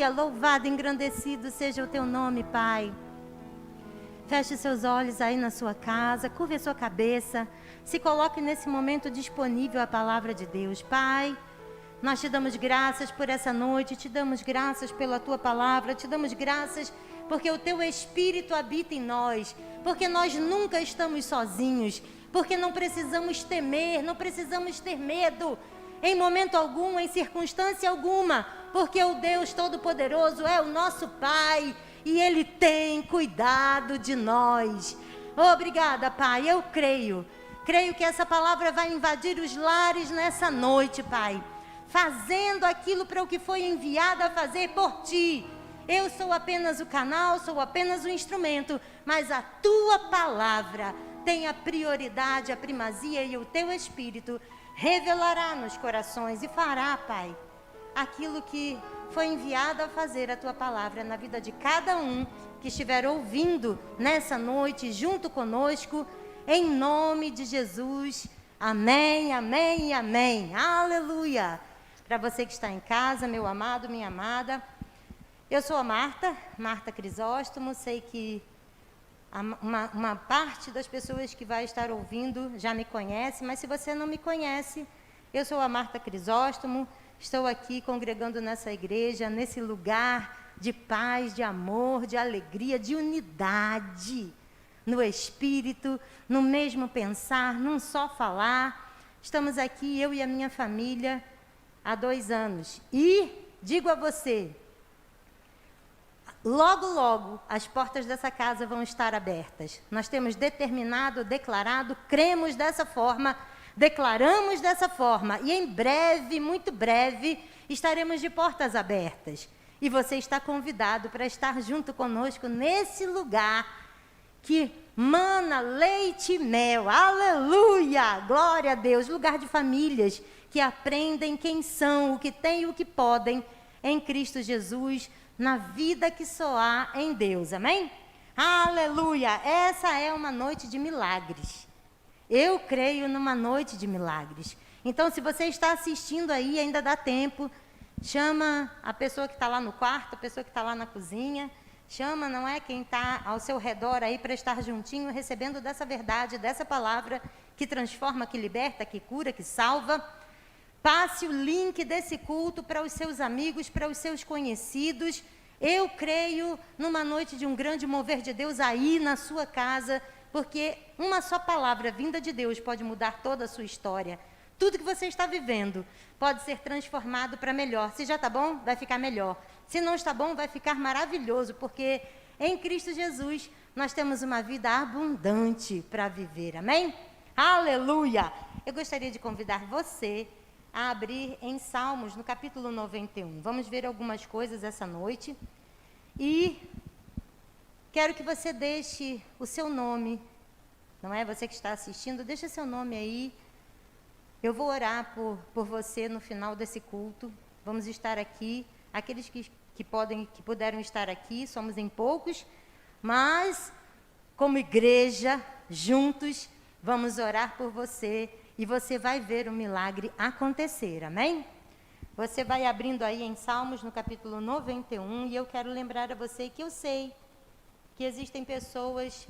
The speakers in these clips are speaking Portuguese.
Aleluia, louvado, engrandecido seja o teu nome, Pai. Feche seus olhos aí na sua casa, curve a sua cabeça, se coloque nesse momento disponível à palavra de Deus. Pai, nós te damos graças por essa noite, te damos graças pela tua palavra, te damos graças porque o teu Espírito habita em nós, porque nós nunca estamos sozinhos, porque não precisamos temer, não precisamos ter medo, em momento algum, em circunstância alguma, porque o Deus Todo-Poderoso é o nosso Pai e Ele tem cuidado de nós. Obrigada, Pai, eu creio que essa palavra vai invadir os lares nessa noite, Pai, fazendo aquilo para o que foi enviada a fazer por Ti. Eu sou apenas o canal, sou apenas o instrumento, mas a Tua palavra tem a prioridade, a primazia, e o Teu Espírito revelará nos corações e fará, Pai, aquilo que foi enviado a fazer a Tua palavra na vida de cada um que estiver ouvindo nessa noite junto conosco, em nome de Jesus. Amém, amém e amém. Aleluia. Para você que está em casa, meu amado, minha amada, eu sou a Marta Crisóstomo. Sei que uma parte das pessoas que vai estar ouvindo já me conhece, mas se você não me conhece, eu sou a Marta Crisóstomo, estou aqui congregando nessa igreja, nesse lugar de paz, de amor, de alegria, de unidade, no Espírito, no mesmo pensar, num só falar. Estamos aqui, eu e a minha família, há 2 anos. E digo a você, logo, logo, as portas dessa casa vão estar abertas. Nós temos determinado, declarado, cremos dessa forma, declaramos dessa forma. E em breve, muito breve, estaremos de portas abertas. E você está convidado para estar junto conosco nesse lugar que mana leite e mel. Aleluia! Glória a Deus! Lugar de famílias que aprendem quem são, o que têm e o que podem em Cristo Jesus, na vida que só há em Deus, amém? Aleluia! Essa é uma noite de milagres. Eu creio numa noite de milagres. Então, se você está assistindo aí, ainda dá tempo, chama a pessoa que está lá no quarto, a pessoa que está lá na cozinha, chama, não é, quem está ao seu redor aí para estar juntinho, recebendo dessa verdade, dessa palavra que transforma, que liberta, que cura, que salva. Passe o link desse culto para os seus amigos, para os seus conhecidos. Eu creio numa noite de um grande mover de Deus aí na sua casa, porque uma só palavra vinda de Deus pode mudar toda a sua história. Tudo que você está vivendo pode ser transformado para melhor. Se já está bom, vai ficar melhor. Se não está bom, vai ficar maravilhoso, porque em Cristo Jesus nós temos uma vida abundante para viver. Amém? Aleluia! Eu gostaria de convidar você a abrir em Salmos, no capítulo 91. Vamos ver algumas coisas essa noite. E quero que você deixe o seu nome, não é? Você que está assistindo, deixa seu nome aí. Eu vou orar por você no final desse culto. Vamos estar aqui. Aqueles que puderam estar aqui, somos em poucos, mas como igreja, juntos, vamos orar por você. E você vai ver o milagre acontecer, amém? Você vai abrindo aí em Salmos, no capítulo 91, e eu quero lembrar a você que eu sei que existem pessoas,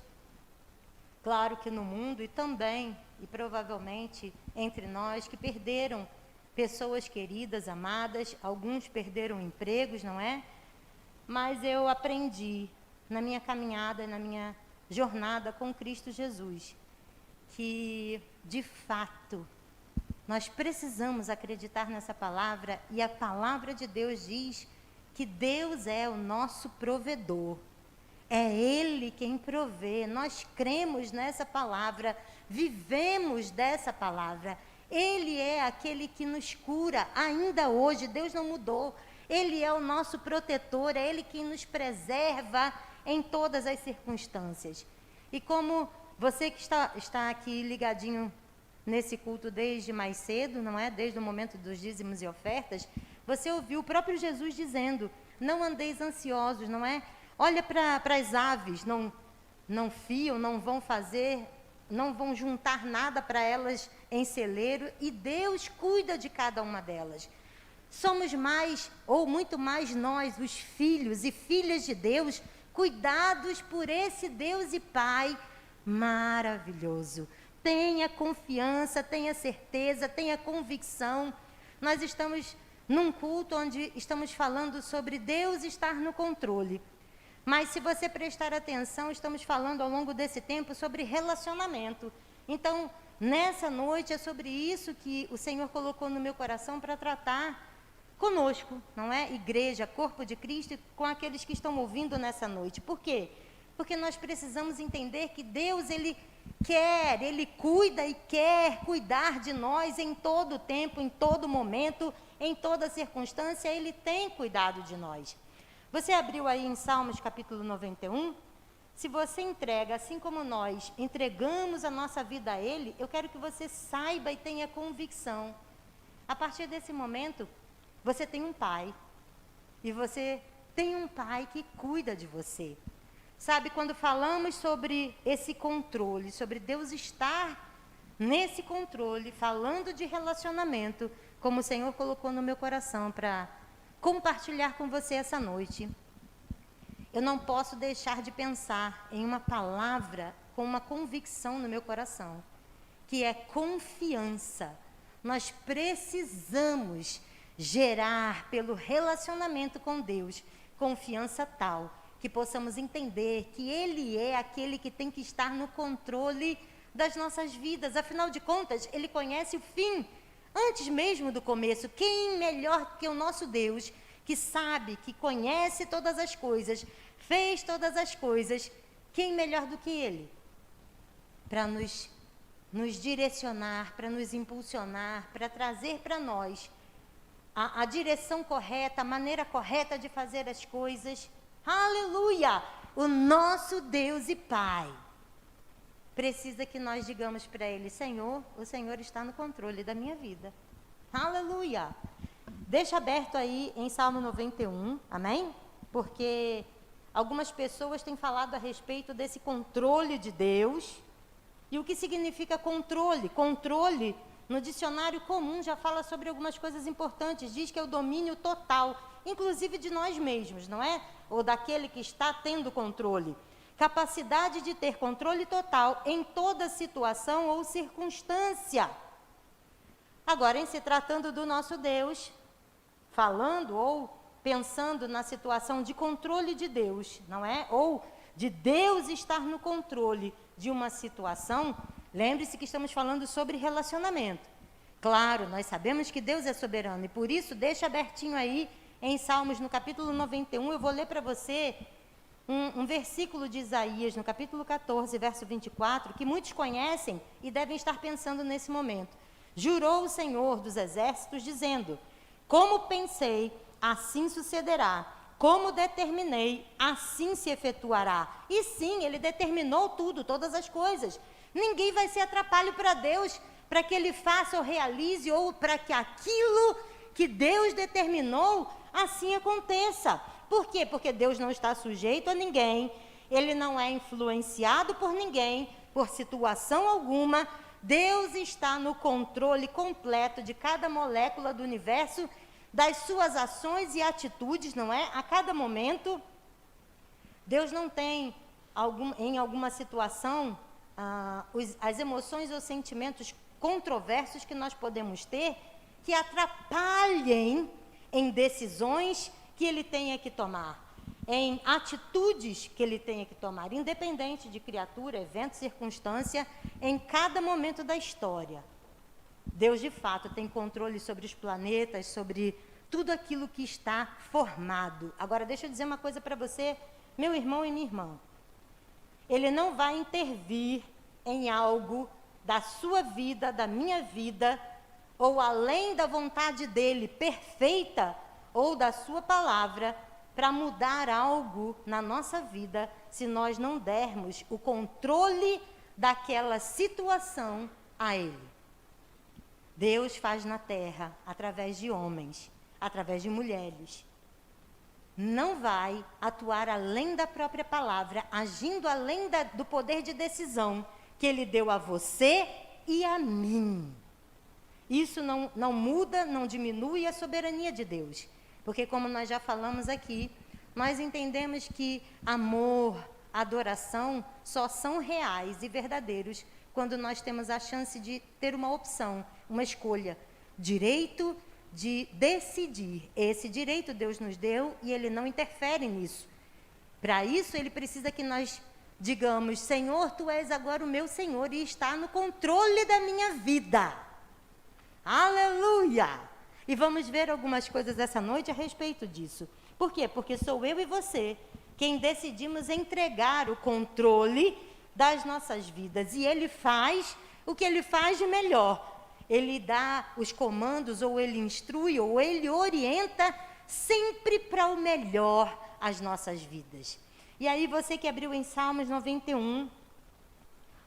claro que no mundo, e também, e provavelmente entre nós, que perderam pessoas queridas, amadas, alguns perderam empregos, não é? Mas eu aprendi na minha caminhada, na minha jornada com Cristo Jesus, que, de fato, nós precisamos acreditar nessa palavra, e a palavra de Deus diz que Deus é o nosso provedor. É Ele quem provê. Nós cremos nessa palavra, vivemos dessa palavra. Ele é aquele que nos cura ainda hoje. Deus não mudou. Ele é o nosso protetor, é Ele quem nos preserva em todas as circunstâncias. E como você que está aqui ligadinho nesse culto desde mais cedo, não é? Desde o momento dos dízimos e ofertas, você ouviu o próprio Jesus dizendo, não andeis ansiosos, não é? Olha para as aves, não fiam, não vão juntar nada para elas em celeiro, e Deus cuida de cada uma delas. Somos mais, ou muito mais nós, os filhos e filhas de Deus, cuidados por esse Deus e Pai maravilhoso. Tenha confiança, tenha certeza, tenha convicção. Nós estamos num culto onde estamos falando sobre Deus estar no controle. Mas se você prestar atenção, estamos falando ao longo desse tempo sobre relacionamento. Então, nessa noite é sobre isso que o Senhor colocou no meu coração para tratar conosco, não é? Igreja, corpo de Cristo, com aqueles que estão ouvindo nessa noite. Por quê? Porque nós precisamos entender que Deus, Ele quer, Ele cuida e quer cuidar de nós em todo tempo, em todo momento, em toda circunstância, Ele tem cuidado de nós. Você abriu aí em Salmos capítulo 91? Se você entrega, assim como nós entregamos a nossa vida a Ele, eu quero que você saiba e tenha convicção. A partir desse momento, você tem um pai. E você tem um pai que cuida de você. Sabe, quando falamos sobre esse controle, sobre Deus estar nesse controle, falando de relacionamento, como o Senhor colocou no meu coração para compartilhar com você essa noite, eu não posso deixar de pensar em uma palavra com uma convicção no meu coração, que é confiança. Nós precisamos gerar pelo relacionamento com Deus confiança tal que possamos entender que Ele é aquele que tem que estar no controle das nossas vidas. Afinal de contas, Ele conhece o fim antes mesmo do começo. Quem melhor que o nosso Deus, que sabe, que conhece todas as coisas, fez todas as coisas, quem melhor do que Ele? Para nos direcionar, para nos impulsionar, para trazer para nós a direção correta, a maneira correta de fazer as coisas. Aleluia! O nosso Deus e Pai precisa que nós digamos para Ele: Senhor, o Senhor está no controle da minha vida. Aleluia! Deixa aberto aí em Salmo 91, amém? Porque algumas pessoas têm falado a respeito desse controle de Deus. E o que significa controle? Controle, no dicionário comum, já fala sobre algumas coisas importantes. Diz que é o domínio total, inclusive de nós mesmos, não é? Ou daquele que está tendo controle. Capacidade de ter controle total em toda situação ou circunstância. Agora, em se tratando do nosso Deus, falando ou pensando na situação de controle de Deus, não é? Ou de Deus estar no controle de uma situação, lembre-se que estamos falando sobre relacionamento. Claro, nós sabemos que Deus é soberano e por isso deixa abertinho aí em Salmos no capítulo 91, eu vou ler para você um versículo de Isaías no capítulo 14, verso 24, que muitos conhecem e devem estar pensando nesse momento. Jurou o Senhor dos exércitos dizendo: como pensei, assim sucederá. Como determinei, assim se efetuará. E sim, Ele determinou tudo, todas as coisas. Ninguém vai ser atrapalho para Deus, para que Ele faça ou realize, ou para que aquilo que Deus determinou, assim aconteça. Por quê? Porque Deus não está sujeito a ninguém, Ele não é influenciado por ninguém, por situação alguma. Deus está no controle completo de cada molécula do universo, das suas ações e atitudes, não é? A cada momento. Deus não tem, em alguma situação, as emoções ou sentimentos controversos que nós podemos ter, que atrapalhem em decisões que Ele tenha que tomar, em atitudes que Ele tenha que tomar, independente de criatura, evento, circunstância, em cada momento da história. Deus, de fato, tem controle sobre os planetas, sobre tudo aquilo que está formado. Agora, deixa eu dizer uma coisa para você, meu irmão e minha irmã. Ele não vai intervir em algo da sua vida, da minha vida, ou além da vontade dele perfeita, ou da sua palavra, para mudar algo na nossa vida, se nós não dermos o controle daquela situação a Ele. Deus faz na terra, através de homens, através de mulheres. Não vai atuar além da própria palavra, agindo além do poder de decisão que Ele deu a você e a mim. isso não muda, não diminui a soberania de Deus. Porque, como nós já falamos aqui, nós entendemos que amor, adoração só são reais e verdadeiros quando nós temos a chance de ter uma opção, uma escolha, direito de decidir. Esse direito Deus nos deu e Ele não interfere nisso. Para isso, Ele precisa que nós digamos: Senhor, Tu és agora o meu Senhor e está no controle da minha vida. Aleluia! E vamos ver algumas coisas essa noite a respeito disso. Por quê? Porque sou eu e você quem decidimos entregar o controle das nossas vidas. E Ele faz o que Ele faz de melhor. Ele dá os comandos, ou Ele instrui, ou Ele orienta sempre para o melhor as nossas vidas. E aí você que abriu em Salmos 91,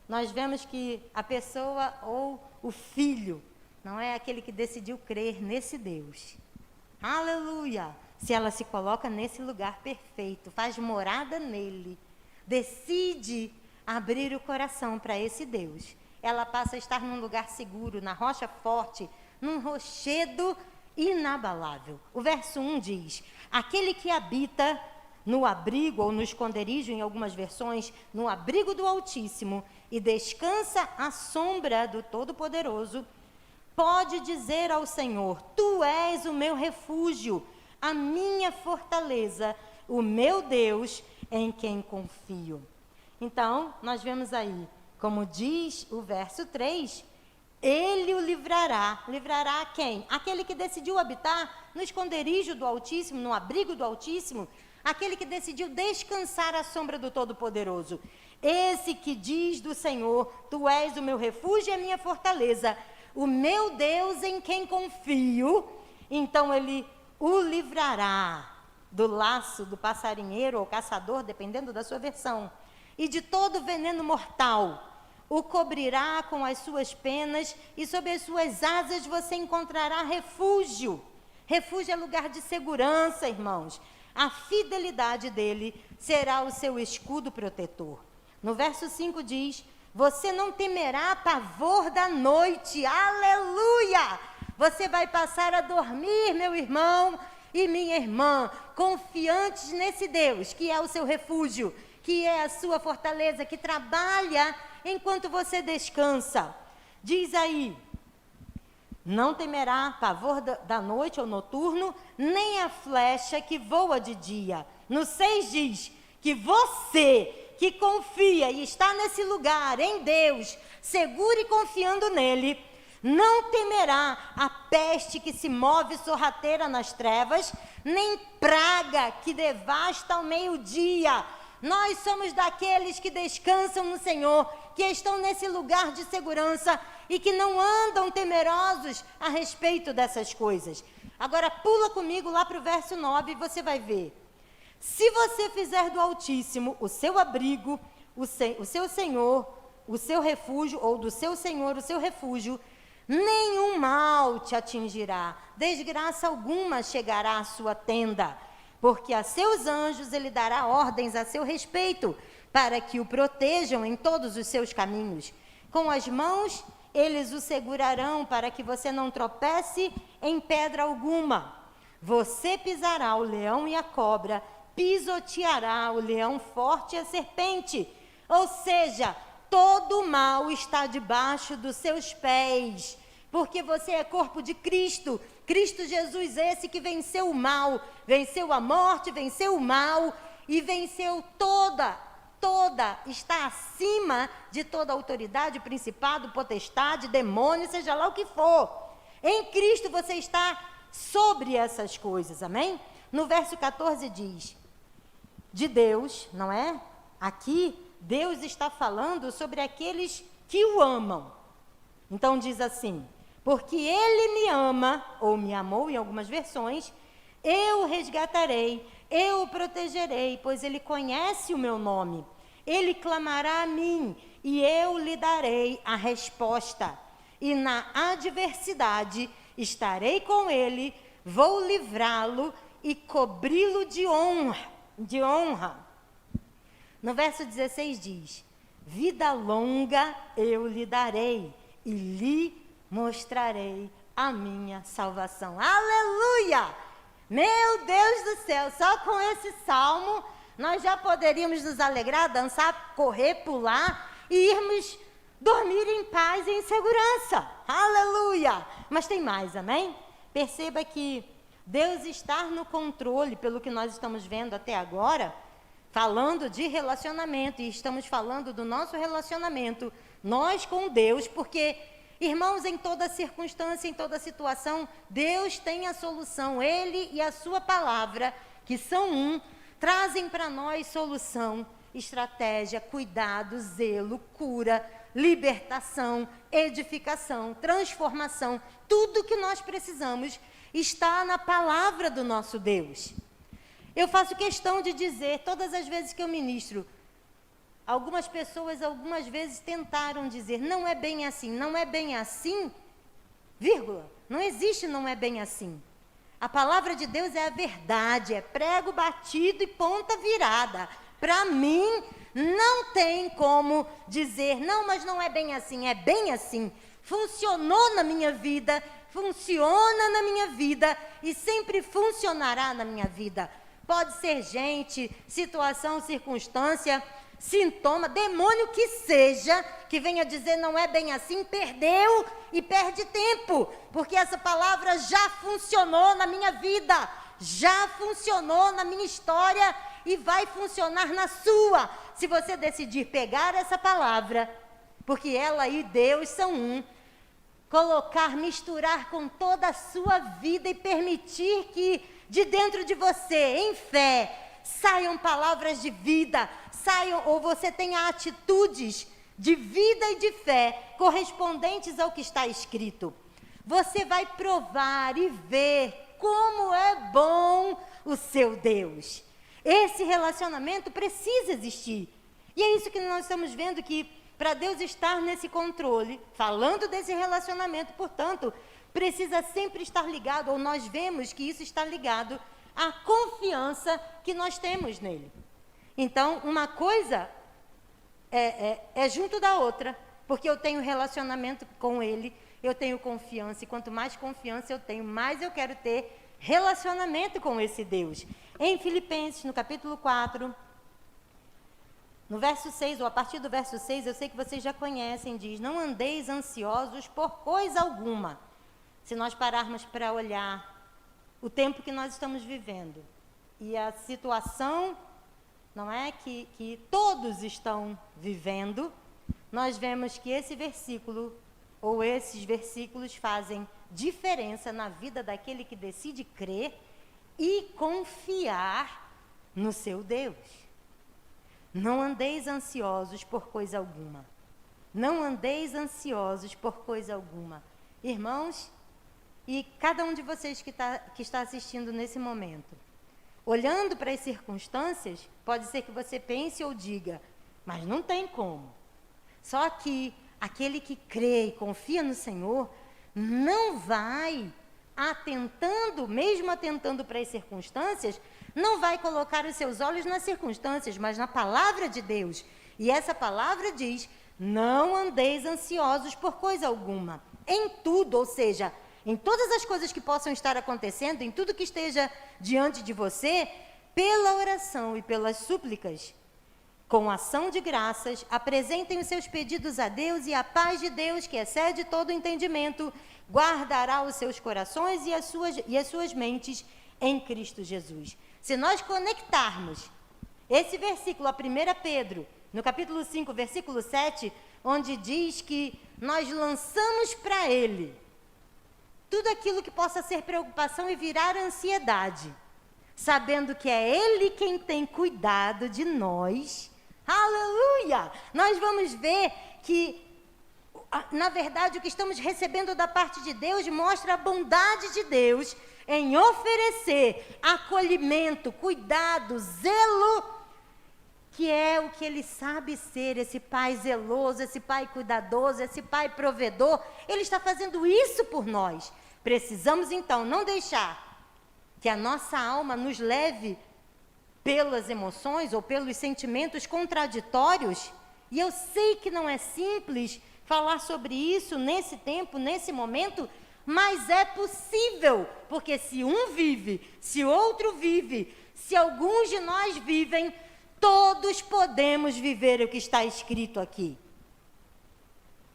nós vemos que a pessoa ou o filho não é aquele que decidiu crer nesse Deus. Aleluia! Se ela se coloca nesse lugar perfeito, faz morada nele, decide abrir o coração para esse Deus, ela passa a estar num lugar seguro, na rocha forte, num rochedo inabalável. O verso 1 diz: aquele que habita no abrigo, ou no esconderijo, em algumas versões, no abrigo do Altíssimo, e descansa à sombra do Todo-Poderoso, pode dizer ao Senhor: Tu és o meu refúgio, a minha fortaleza, o meu Deus, em quem confio. Então, nós vemos aí, como diz o verso 3, Ele o livrará. Livrará a quem? Aquele que decidiu habitar no esconderijo do Altíssimo, no abrigo do Altíssimo, aquele que decidiu descansar à sombra do Todo-Poderoso. Esse que diz do Senhor: Tu és o meu refúgio e a minha fortaleza, o meu Deus em quem confio. Então Ele o livrará do laço do passarinheiro ou caçador, dependendo da sua versão, e de todo veneno mortal. O cobrirá com as suas penas, e sob as suas asas você encontrará refúgio. Refúgio é lugar de segurança, irmãos. A fidelidade dele será o seu escudo protetor. No verso 5 diz: você não temerá pavor da noite. Aleluia! Você vai passar a dormir, meu irmão e minha irmã, confiantes nesse Deus, que é o seu refúgio, que é a sua fortaleza, que trabalha enquanto você descansa. Diz aí: não temerá pavor da noite ou noturno, nem a flecha que voa de dia. No 6 diz que você que confia e está nesse lugar, em Deus, seguro e confiando nele, não temerá a peste que se move sorrateira nas trevas, nem praga que devasta ao meio-dia. Nós somos daqueles que descansam no Senhor, que estão nesse lugar de segurança e que não andam temerosos a respeito dessas coisas. Agora pula comigo lá para o verso 9 e você vai ver. Se você fizer do Altíssimo o seu abrigo, o seu Senhor, o seu refúgio, ou do seu Senhor o seu refúgio, nenhum mal te atingirá, desgraça alguma chegará à sua tenda, porque a seus anjos ele dará ordens a seu respeito, para que o protejam em todos os seus caminhos. Com as mãos eles o segurarão, para que você não tropece em pedra alguma. Você pisará o leão e a cobra, pisoteará o leão forte e a serpente. Ou seja, todo o mal está debaixo dos seus pés, porque você é corpo de Cristo. Cristo Jesus, esse que venceu o mal, venceu a morte, venceu o mal e venceu está acima de toda autoridade, principado, potestade, demônio, seja lá o que for. Em Cristo você está sobre essas coisas, amém? No verso 14 diz: de Deus, não é? Aqui, Deus está falando sobre aqueles que o amam. Então diz assim: porque Ele me ama, ou me amou em algumas versões, eu o resgatarei, eu o protegerei, pois Ele conhece o meu nome. Ele clamará a mim, e eu lhe darei a resposta. E na adversidade estarei com ele, vou livrá-lo e cobri-lo de honra. No verso 16 diz: vida longa eu lhe darei, e lhe mostrarei a minha salvação. Aleluia! Meu Deus do céu, só com esse salmo nós já poderíamos nos alegrar, dançar, correr, pular e irmos dormir em paz e em segurança. Aleluia! Mas tem mais, amém? Perceba que Deus está no controle, pelo que nós estamos vendo até agora, falando de relacionamento, e estamos falando do nosso relacionamento, nós com Deus, porque, irmãos, em toda circunstância, em toda situação, Deus tem a solução. Ele e a sua palavra, que são um, trazem para nós solução, estratégia, cuidado, zelo, cura, libertação, edificação, transformação. Tudo que nós precisamos está na palavra do nosso Deus. Eu faço questão de dizer, todas as vezes que eu ministro, algumas pessoas algumas vezes tentaram dizer, não é bem assim, não é bem assim, vírgula, não existe não é bem assim. A palavra de Deus é a verdade, é prego batido e ponta virada. Para mim, não tem como dizer, não, mas não é bem assim, é bem assim. Funcionou na minha vida, funciona na minha vida e sempre funcionará na minha vida. Pode ser gente, situação, circunstância, sintoma, demônio que seja, que venha dizer não é bem assim, perdeu e perde tempo, porque essa palavra já funcionou na minha vida, já funcionou na minha história e vai funcionar na sua, se você decidir pegar essa palavra, porque ela e Deus são um, colocar, misturar com toda a sua vida e permitir que de dentro de você, em fé, saiam palavras de vida, saiam, ou você tenha atitudes de vida e de fé correspondentes ao que está escrito. Você vai provar e ver como é bom o seu Deus. Esse relacionamento precisa existir. E é isso que nós estamos vendo, que para Deus estar nesse controle, falando desse relacionamento, portanto, precisa sempre estar ligado, ou nós vemos que isso está ligado à confiança que nós temos nele. Então, uma coisa é junto da outra, porque eu tenho relacionamento com ele, eu tenho confiança, e quanto mais confiança eu tenho, mais eu quero ter relacionamento com esse Deus. Em Filipenses, no capítulo 4, no verso 6, ou a partir do verso 6, eu sei que vocês já conhecem, diz, não andeis ansiosos por coisa alguma. Se nós pararmos para olhar o tempo que nós estamos vivendo e a situação, não é, que todos estão vivendo, nós vemos que esse versículo, ou esses versículos fazem diferença na vida daquele que decide crer e confiar no seu Deus. Não andeis ansiosos por coisa alguma. Não andeis ansiosos por coisa alguma. Irmãos, e cada um de vocês que está assistindo nesse momento, olhando para as circunstâncias, pode ser que você pense ou diga, mas não tem como. Só que aquele que crê e confia no Senhor, não vai mesmo atentando para as circunstâncias, não vai colocar os seus olhos nas circunstâncias, mas na palavra de Deus. E essa palavra diz, não andeis ansiosos por coisa alguma. Em tudo, ou seja, em todas as coisas que possam estar acontecendo, em tudo que esteja diante de você, pela oração e pelas súplicas, com ação de graças, apresentem os seus pedidos a Deus, e a paz de Deus, que excede todo o entendimento, guardará os seus corações e as suas mentes em Cristo Jesus. Se nós conectarmos esse versículo a 1 Pedro, no capítulo 5, versículo 7, onde diz que nós lançamos para Ele tudo aquilo que possa ser preocupação e virar ansiedade, sabendo que é Ele quem tem cuidado de nós. Aleluia! Nós vamos ver que, na verdade, o que estamos recebendo da parte de Deus mostra a bondade de Deus em oferecer acolhimento, cuidado, zelo, que é o que Ele sabe ser, esse Pai zeloso, esse Pai cuidadoso, esse Pai provedor. Ele está fazendo isso por nós. Precisamos, então, não deixar que a nossa alma nos leve pelas emoções ou pelos sentimentos contraditórios. E eu sei que não é simples falar sobre isso nesse tempo, nesse momento, mas é possível, porque se um vive, se outro vive, se alguns de nós vivem, todos podemos viver o que está escrito aqui.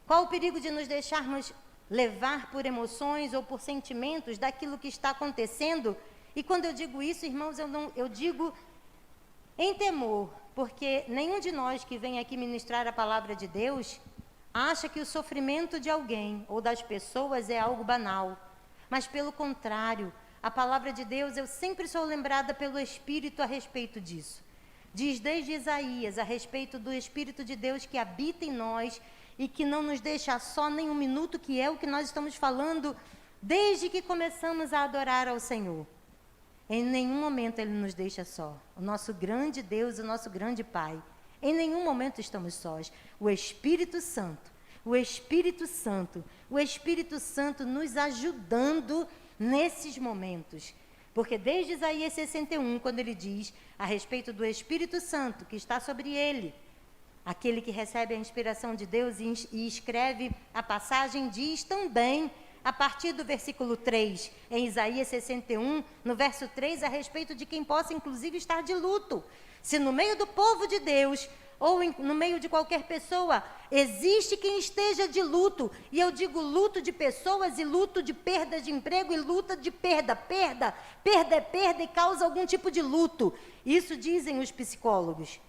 Qual o perigo de nos deixarmos levar por emoções ou por sentimentos daquilo que está acontecendo? E quando eu digo isso, irmãos, eu digo em temor, porque nenhum de nós que vem aqui ministrar a palavra de Deus acha que o sofrimento de alguém ou das pessoas é algo banal. Mas pelo contrário, a palavra de Deus, eu sempre sou lembrada pelo Espírito a respeito disso. Diz desde Isaías a respeito do Espírito de Deus que habita em nós e que não nos deixa só nem um minuto, que é o que nós estamos falando desde que começamos a adorar ao Senhor. Em nenhum momento Ele nos deixa só. O nosso grande Deus, o nosso grande Pai. Em nenhum momento estamos sós. O Espírito Santo, o Espírito Santo, o Espírito Santo nos ajudando nesses momentos. Porque desde Isaías 61, quando ele diz a respeito do Espírito Santo que está sobre ele, aquele que recebe a inspiração de Deus e escreve a passagem, diz também, a partir do versículo 3, em Isaías 61, no verso 3, a respeito de quem possa inclusive estar de luto. Se no meio do povo de Deus, ou no meio de qualquer pessoa, existe quem esteja de luto, e eu digo luto de pessoas, e luto de perda de emprego, e luta de perda é perda e causa algum tipo de luto. Isso dizem os psicólogos.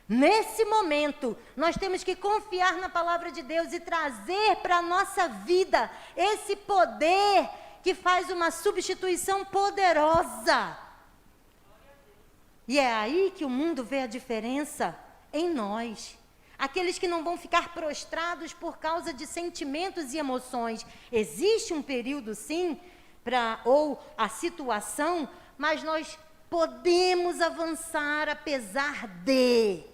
Nesse momento, nós temos que confiar na palavra de Deus e trazer para a nossa vida esse poder que faz uma substituição poderosa. E é aí que o mundo vê a diferença em nós. Aqueles que não vão ficar prostrados por causa de sentimentos e emoções. Existe um período, sim, ou a situação, mas nós podemos avançar apesar de.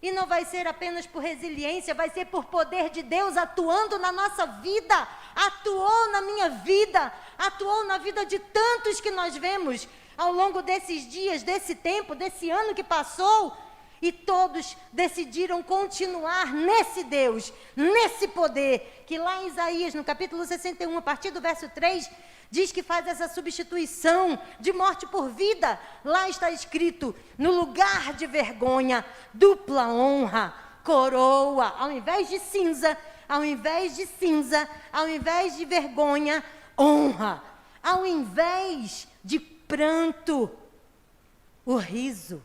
E não vai ser apenas por resiliência, vai ser por poder de Deus atuando na nossa vida. Atuou na minha vida, atuou na vida de tantos que nós vemos ao longo desses dias, desse tempo, desse ano que passou. E todos decidiram continuar nesse Deus, nesse poder, que lá em Isaías, no capítulo 61, a partir do verso 3, diz que faz essa substituição de morte por vida. Lá está escrito, no lugar de vergonha, dupla honra, coroa, ao invés de cinza, ao invés de vergonha, honra, ao invés de pranto, o riso,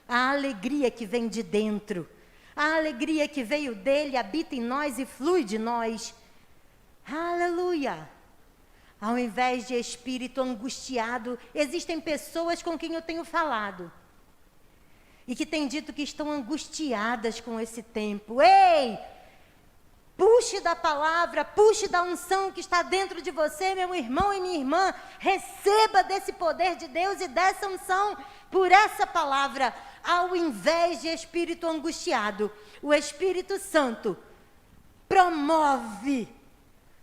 a alegria que vem de dentro, a alegria que veio dele, habita em nós e flui de nós. Aleluia! Ao invés de espírito angustiado, existem pessoas com quem eu tenho falado e que têm dito que estão angustiadas com esse tempo. Ei! Puxe da palavra, puxe da unção que está dentro de você, meu irmão e minha irmã. Receba desse poder de Deus e dessa unção por essa palavra. Ao invés de espírito angustiado, o Espírito Santo promove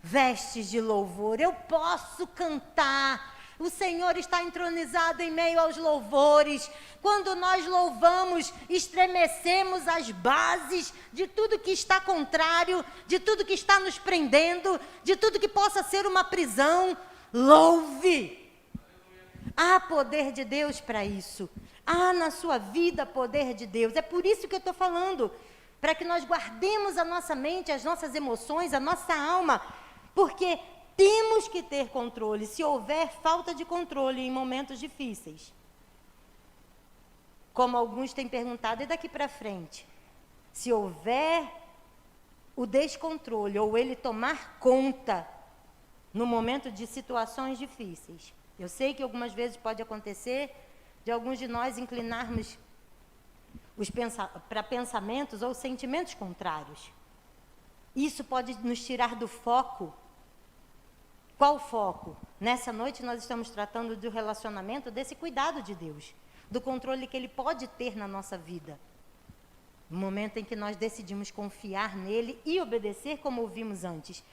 vestes de louvor. Eu posso cantar. O Senhor está entronizado em meio aos louvores. Quando nós louvamos, estremecemos as bases de tudo que está contrário, de tudo que está nos prendendo, de tudo que possa ser uma prisão. Louve! Há poder de Deus para isso. Há na sua vida poder de Deus. É por isso que eu estou falando. Para que nós guardemos a nossa mente, as nossas emoções, a nossa alma. Porque temos que ter controle. Se houver falta de controle em momentos difíceis, como alguns têm perguntado, e daqui para frente? Se houver o descontrole ou ele tomar conta no momento de situações difíceis, eu sei que algumas vezes pode acontecer de alguns de nós inclinarmos para pensamentos ou sentimentos contrários. Isso pode nos tirar do foco. Qual foco? Nessa noite nós estamos tratando do relacionamento, desse cuidado de Deus, do controle que Ele pode ter na nossa vida. No momento em que nós decidimos confiar nele e obedecer, como ouvimos antes.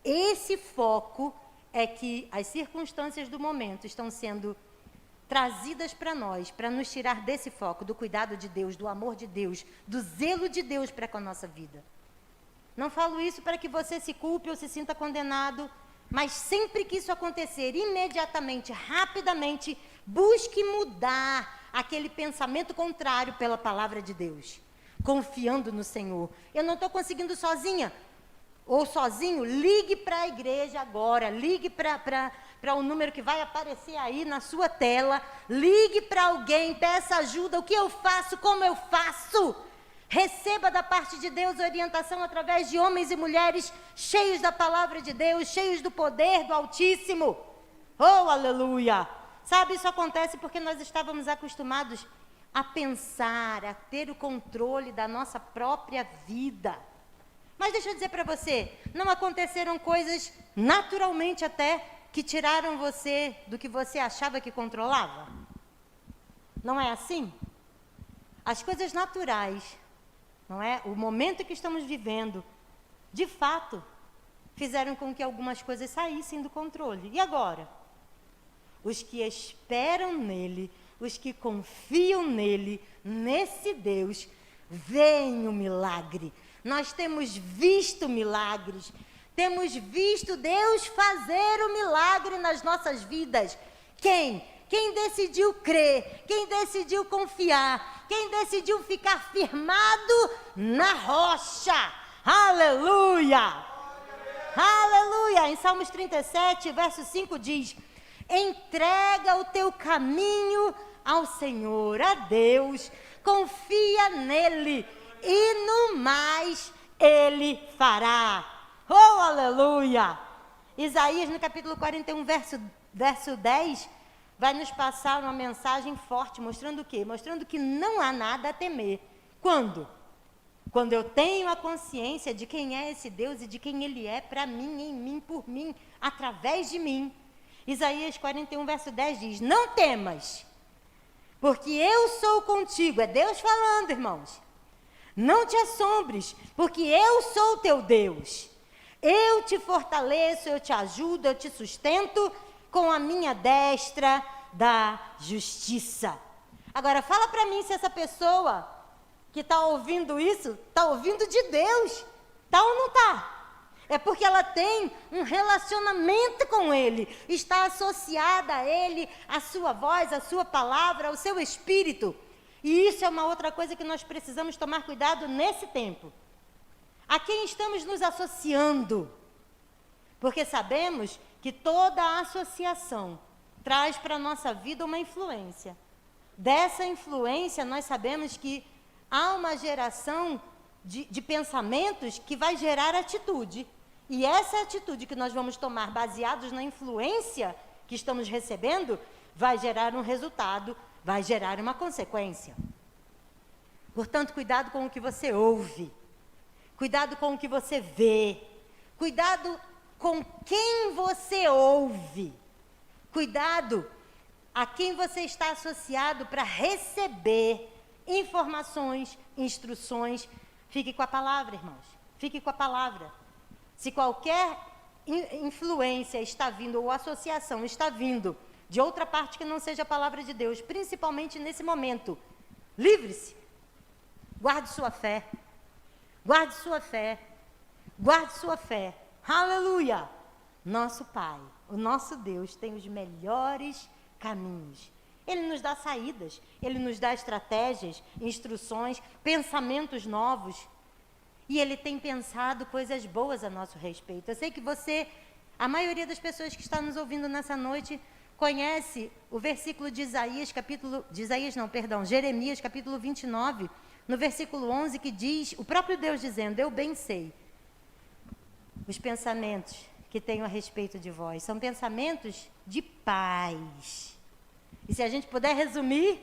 Esse foco é que as circunstâncias do momento estão sendo trazidas para nós, para nos tirar desse foco, do cuidado de Deus, do amor de Deus, do zelo de Deus para com a nossa vida. Não falo isso para que você se culpe ou se sinta condenado, mas sempre que isso acontecer, imediatamente, rapidamente, busque mudar aquele pensamento contrário pela palavra de Deus, confiando no Senhor. Eu não estou conseguindo sozinha ou sozinho, ligue para a igreja agora, ligue para o número que vai aparecer aí na sua tela, ligue para alguém, peça ajuda, o que eu faço, como eu faço. Receba da parte de Deus orientação através de homens e mulheres cheios da palavra de Deus, cheios do poder do Altíssimo. Oh, aleluia! Sabe, isso acontece porque nós estávamos acostumados a pensar, a ter o controle da nossa própria vida. Mas deixa eu dizer para você, não aconteceram coisas naturalmente até que tiraram você do que você achava que controlava? Não é assim? As coisas naturais, não é? O momento que estamos vivendo, de fato, fizeram com que algumas coisas saíssem do controle. E agora? Os que esperam nele, os que confiam nele, nesse Deus, veem o milagre. Nós temos visto milagres, temos visto Deus fazer o milagre nas nossas vidas. Quem? Quem decidiu crer, quem decidiu confiar, quem decidiu ficar firmado na rocha. Aleluia! Aleluia! Em Salmos 37, verso 5 diz: entrega o teu caminho ao Senhor, a Deus, confia nele e no mais ele fará. Oh, aleluia! Isaías, no capítulo 41, verso 10, vai nos passar uma mensagem forte, mostrando o quê? Mostrando que não há nada a temer. Quando? Quando eu tenho a consciência de quem é esse Deus e de quem ele é para mim, em mim, por mim, através de mim. Isaías 41, verso 10 diz: não temas, porque eu sou contigo. É Deus falando, irmãos. Não te assombres, porque eu sou o teu Deus. Eu te fortaleço, eu te ajudo, eu te sustento com a minha destra da justiça. Agora, fala para mim se essa pessoa que está ouvindo isso, está ouvindo de Deus. Está ou não está? É porque ela tem um relacionamento com Ele, está associada a Ele, a sua voz, a sua palavra, ao seu espírito. E isso é uma outra coisa que nós precisamos tomar cuidado nesse tempo. A quem estamos nos associando? Porque sabemos que toda associação traz para a nossa vida uma influência. Dessa influência, nós sabemos que há uma geração de pensamentos que vai gerar atitude. E essa atitude que nós vamos tomar baseados na influência que estamos recebendo, vai gerar um resultado, vai gerar uma consequência. Portanto, cuidado com o que você ouve, cuidado com o que você vê, cuidado com quem você ouve, cuidado a quem você está associado para receber informações, instruções. Fique com a palavra, irmãos, fique com a palavra. Se qualquer influência está vindo, ou associação está vindo de outra parte que não seja a palavra de Deus, principalmente nesse momento, livre-se. Guarde sua fé. Guarde sua fé. Guarde sua fé. Aleluia! Nosso Pai, o nosso Deus, tem os melhores caminhos. Ele nos dá saídas, Ele nos dá estratégias, instruções, pensamentos novos. E Ele tem pensado coisas boas a nosso respeito. Eu sei que você, a maioria das pessoas que está nos ouvindo nessa noite, conhece o versículo de Jeremias, capítulo 29, no versículo 11, que diz, o próprio Deus dizendo: eu bem sei os pensamentos que tenho a respeito de vós. São pensamentos de paz. E se a gente puder resumir,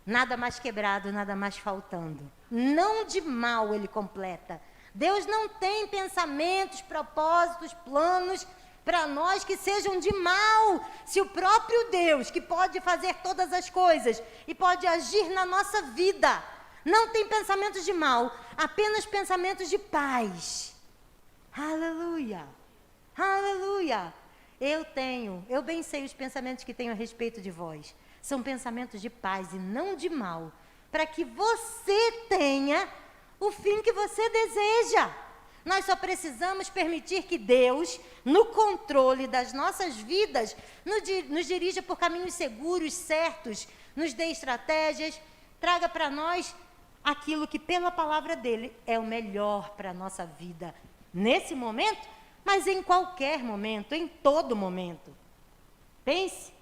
nada mais quebrado, nada mais faltando. Não de mal, ele completa. Deus não tem pensamentos, propósitos, planos para nós que sejam de mal. Se o próprio Deus, que pode fazer todas as coisas e pode agir na nossa vida, não tem pensamentos de mal, apenas pensamentos de paz. Aleluia! Aleluia! Eu bem sei os pensamentos que tenho a respeito de vós. São pensamentos de paz e não de mal, para que você tenha o fim que você deseja. Nós só precisamos permitir que Deus, no controle das nossas vidas, nos dirija por caminhos seguros, certos, nos dê estratégias, traga para nós aquilo que pela palavra dele é o melhor para a nossa vida. Nesse momento, mas em qualquer momento, em todo momento. Pense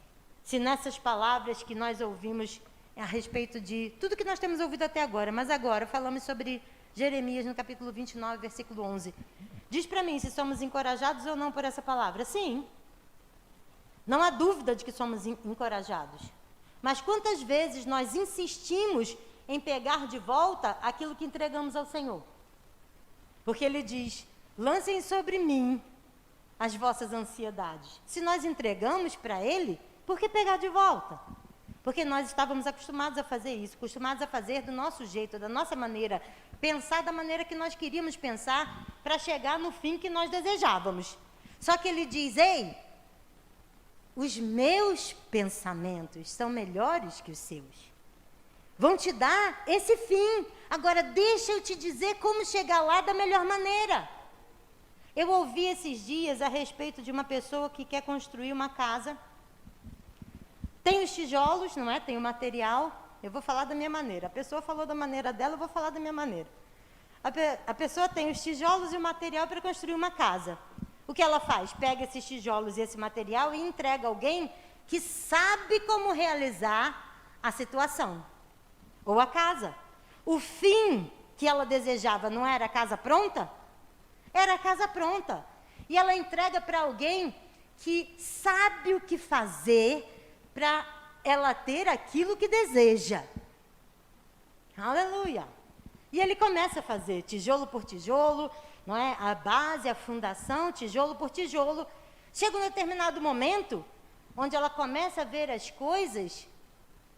se nessas palavras que nós ouvimos a respeito de tudo que nós temos ouvido até agora, mas agora falamos sobre Jeremias no capítulo 29, versículo 11. Diz para mim se somos encorajados ou não por essa palavra. Sim, não há dúvida de que somos encorajados. Mas quantas vezes nós insistimos em pegar de volta aquilo que entregamos ao Senhor? Porque Ele diz, lancem sobre mim as vossas ansiedades. Se nós entregamos para Ele, por que pegar de volta? Porque nós estávamos acostumados a fazer isso, acostumados a fazer do nosso jeito, da nossa maneira, pensar da maneira que nós queríamos pensar para chegar no fim que nós desejávamos. Só que Ele diz, ei, os meus pensamentos são melhores que os seus. Vão te dar esse fim. Agora, deixa eu te dizer como chegar lá da melhor maneira. Eu ouvi esses dias a respeito de uma pessoa que quer construir uma casa. Tem os tijolos, não é? Tem o material. Eu vou falar da minha maneira. A pessoa falou da maneira dela, eu vou falar da minha maneira. A pessoa tem os tijolos e o material para construir uma casa. O que ela faz? Pega esses tijolos e esse material e entrega a alguém que sabe como realizar a situação. Ou a casa. O fim que ela desejava não era a casa pronta? Era a casa pronta. E ela entrega para alguém que sabe o que fazer para ela ter aquilo que deseja. Aleluia! E ele começa a fazer tijolo por tijolo, não é? A base, a fundação, tijolo por tijolo. Chega um determinado momento onde ela começa a ver as coisas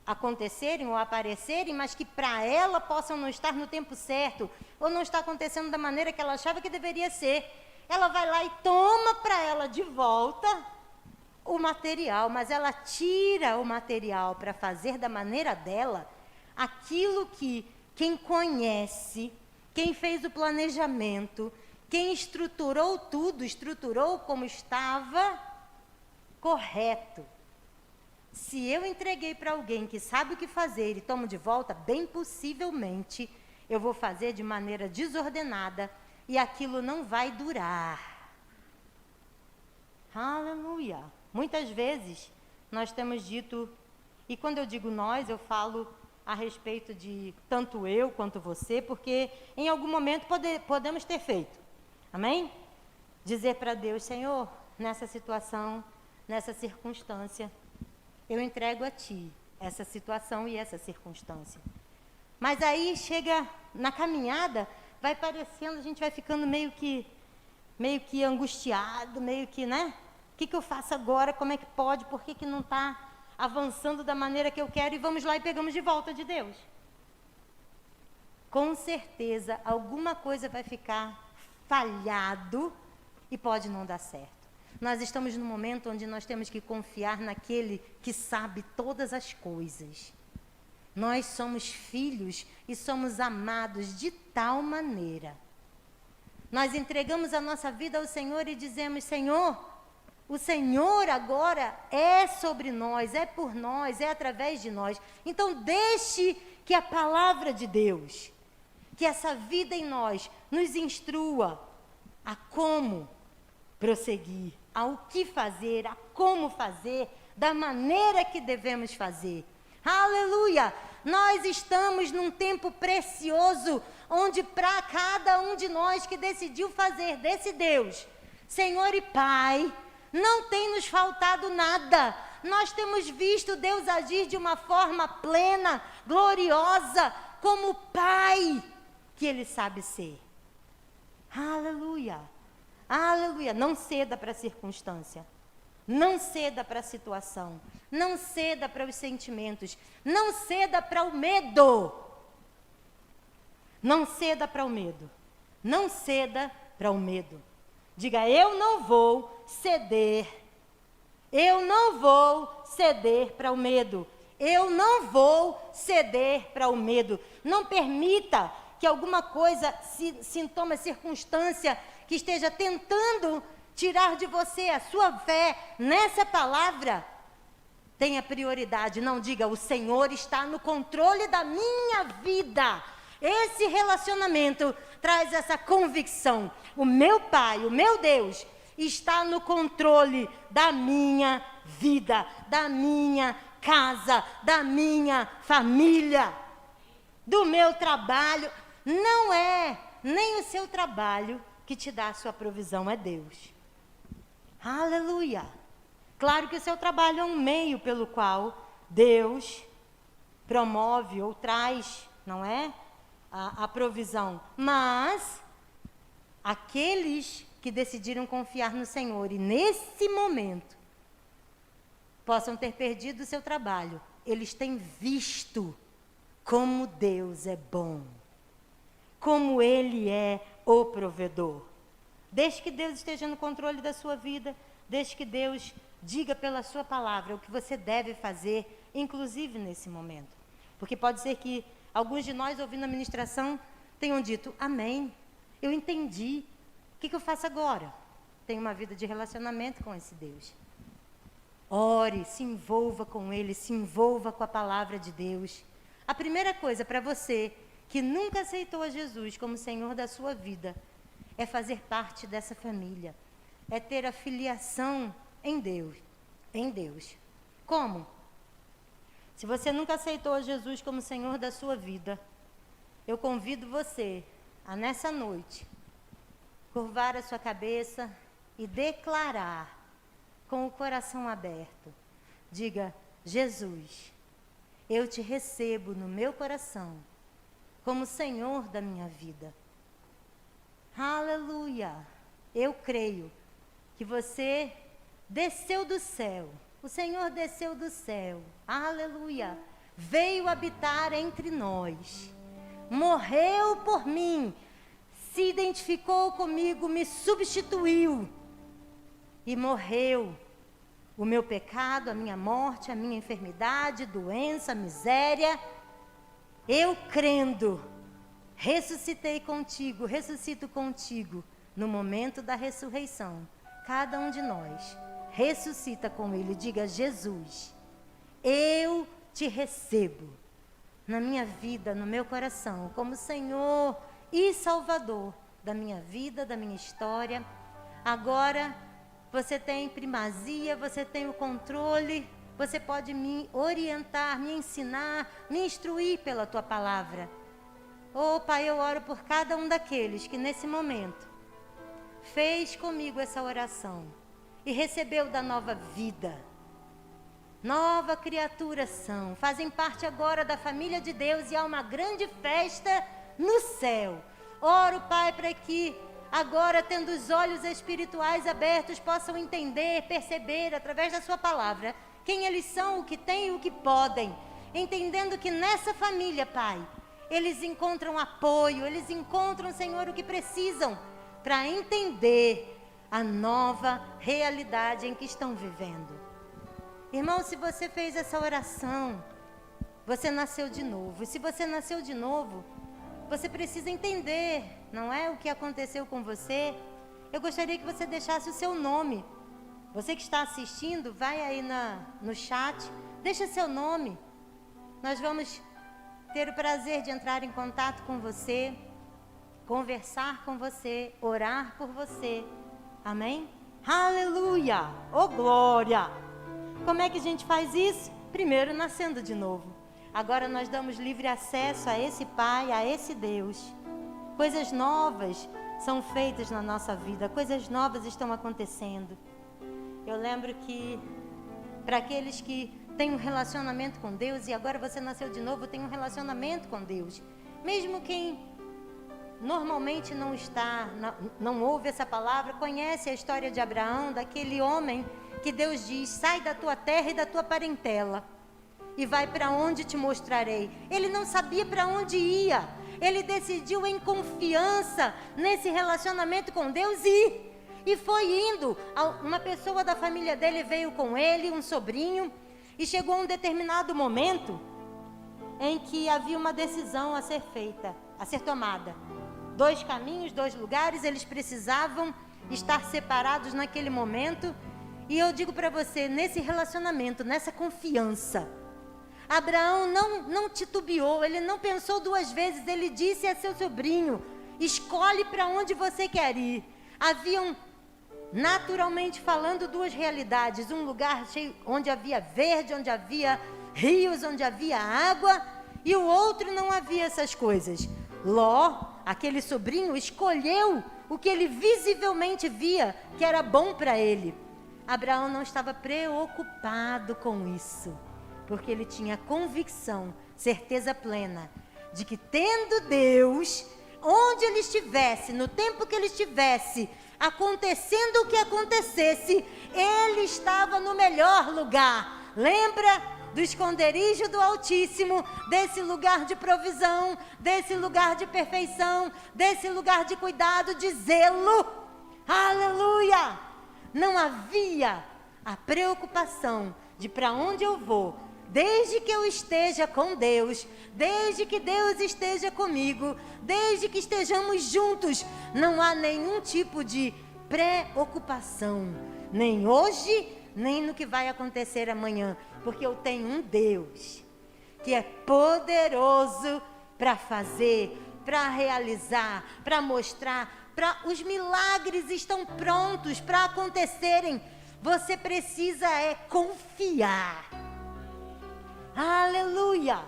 acontecerem ou aparecerem, mas que para ela possam não estar no tempo certo, ou não está acontecendo da maneira que ela achava que deveria ser. Ela vai lá e toma para ela de volta o material, mas ela tira o material para fazer da maneira dela aquilo que quem conhece, quem fez o planejamento, quem estruturou tudo, estruturou como estava correto. Se eu entreguei para alguém que sabe o que fazer e tomo de volta, bem possivelmente eu vou fazer de maneira desordenada e aquilo não vai durar. Aleluia! Muitas vezes nós temos dito, e quando eu digo nós, eu falo a respeito de tanto eu quanto você, porque em algum momento podemos ter feito. Amém? Dizer para Deus, Senhor, nessa situação, nessa circunstância, eu entrego a Ti essa situação e essa circunstância. Mas aí chega na caminhada, vai parecendo, a gente vai ficando meio que angustiado, meio que, né? O que eu faço agora? Como é que pode? Por que não está avançando da maneira que eu quero? E vamos lá e pegamos de volta de Deus. Com certeza, alguma coisa vai ficar falhado e pode não dar certo. Nós estamos num momento onde nós temos que confiar naquele que sabe todas as coisas. Nós somos filhos e somos amados de tal maneira. Nós entregamos a nossa vida ao Senhor e dizemos, Senhor, o Senhor agora é sobre nós, é por nós, é através de nós. Então deixe que a palavra de Deus, que essa vida em nós, nos instrua a como prosseguir, ao que fazer, a como fazer, da maneira que devemos fazer. Aleluia! Nós estamos num tempo precioso, onde para cada um de nós que decidiu fazer desse Deus, Senhor e Pai, não tem nos faltado nada. Nós temos visto Deus agir de uma forma plena, gloriosa, como Pai que Ele sabe ser. Aleluia! Aleluia! Não ceda para a circunstância. Não ceda para a situação. Não ceda para os sentimentos. Não ceda para o medo. Não ceda para o medo. Não ceda para o medo. Diga, eu não vou ceder. Eu não vou ceder para o medo. Eu não vou ceder para o medo. Não permita que alguma coisa, sintoma, circunstância que esteja tentando tirar de você a sua fé nessa palavra, tenha prioridade. Não diga: o Senhor está no controle da minha vida. Esse relacionamento traz essa convicção: o meu Pai, o meu Deus, está no controle da minha vida, da minha casa, da minha família, do meu trabalho. Não é nem o seu trabalho que te dá a sua provisão, é Deus. Aleluia! Claro que o seu trabalho é um meio pelo qual Deus promove ou traz, não é? A provisão. Mas aqueles que decidiram confiar no Senhor e nesse momento possam ter perdido o seu trabalho, eles têm visto como Deus é bom, como Ele é o provedor. Desde que Deus esteja no controle da sua vida, desde que Deus diga pela sua palavra o que você deve fazer, inclusive nesse momento. Porque pode ser que alguns de nós, ouvindo a ministração, tenham dito: amém, eu entendi, o que eu faço agora? Tenho uma vida de relacionamento com esse Deus. Ore, se envolva com Ele, se envolva com a palavra de Deus. A primeira coisa para você que nunca aceitou a Jesus como Senhor da sua vida é fazer parte dessa família, é ter a filiação em Deus. Como? Se você nunca aceitou a Jesus como Senhor da sua vida, eu convido você a, nessa noite, curvar a sua cabeça e declarar com o coração aberto. Diga: Jesus, eu te recebo no meu coração como Senhor da minha vida. Aleluia! Eu creio que você desceu do céu. O Senhor desceu do céu. Aleluia! Veio habitar entre nós. Morreu por mim. Se identificou comigo, me substituiu. E morreu o meu pecado, a minha morte, a minha enfermidade, doença, miséria. Eu crendo, ressuscitei contigo, ressuscito contigo no momento da ressurreição. Cada um de nós ressuscita com Ele. Diga: Jesus, eu te recebo na minha vida, no meu coração, como Senhor e Salvador da minha vida, da minha história. Agora você tem primazia, você tem o controle, você pode me orientar, me ensinar, me instruir pela tua palavra. Oh, Pai, eu oro por cada um daqueles que nesse momento fez comigo essa oração e recebeu da nova vida. Nova criatura são, fazem parte agora da família de Deus e há uma grande festa no céu. Oro, Pai, para que agora, tendo os olhos espirituais abertos, possam entender, perceber, através da sua palavra, quem eles são, o que têm e o que podem. Entendendo que nessa família, Pai, eles encontram apoio, eles encontram, Senhor, o que precisam para entender a nova realidade em que estão vivendo. Irmão, se você fez essa oração, você nasceu de novo. E se você nasceu de novo, você precisa entender, não é, o que aconteceu com você. Eu gostaria que você deixasse o seu nome. Você que está assistindo, vai aí no chat, deixa seu nome. Nós vamos ter o prazer de entrar em contato com você, conversar com você, orar por você. Amém? Aleluia! Oh, glória! Como é que a gente faz isso? Primeiro, nascendo de novo. Agora nós damos livre acesso a esse Pai, a esse Deus. Coisas novas são feitas na nossa vida, coisas novas estão acontecendo. Eu lembro que para aqueles que têm um relacionamento com Deus, e agora você nasceu de novo, tem um relacionamento com Deus. Mesmo quem normalmente não ouve essa palavra, conhece a história de Abraão, daquele homem que Deus diz: sai da tua terra e da tua parentela e vai para onde te mostrarei. Ele não sabia para onde ia. Ele decidiu em confiança nesse relacionamento com Deus e foi indo. Uma pessoa da família dele veio com ele, um sobrinho, e chegou um determinado momento em que havia uma decisão a ser feita. a ser tomada. 2 caminhos, 2 lugares, eles precisavam estar separados naquele momento. E eu digo para você, nesse relacionamento, nessa confiança, Abraão não titubeou, ele não pensou 2 vezes, ele disse a seu sobrinho: escolhe para onde você quer ir. Haviam, naturalmente falando, 2 realidades, um lugar cheio, onde havia verde, onde havia rios, onde havia água, e o outro não havia essas coisas. Ló, aquele sobrinho, escolheu o que ele visivelmente via que era bom para ele. Abraão não estava preocupado com isso, porque ele tinha convicção, certeza plena, de que tendo Deus, onde ele estivesse, no tempo que ele estivesse, acontecendo o que acontecesse, ele estava no melhor lugar. Lembra do esconderijo do Altíssimo, desse lugar de provisão, desse lugar de perfeição, desse lugar de cuidado, de zelo. Aleluia! Não havia a preocupação de para onde eu vou, desde que eu esteja com Deus, desde que Deus esteja comigo, desde que estejamos juntos, não há nenhum tipo de preocupação, nem hoje, nem no que vai acontecer amanhã, porque eu tenho um Deus que é poderoso para fazer, para realizar, para mostrar, os milagres estão prontos para acontecerem. Você precisa confiar. Aleluia,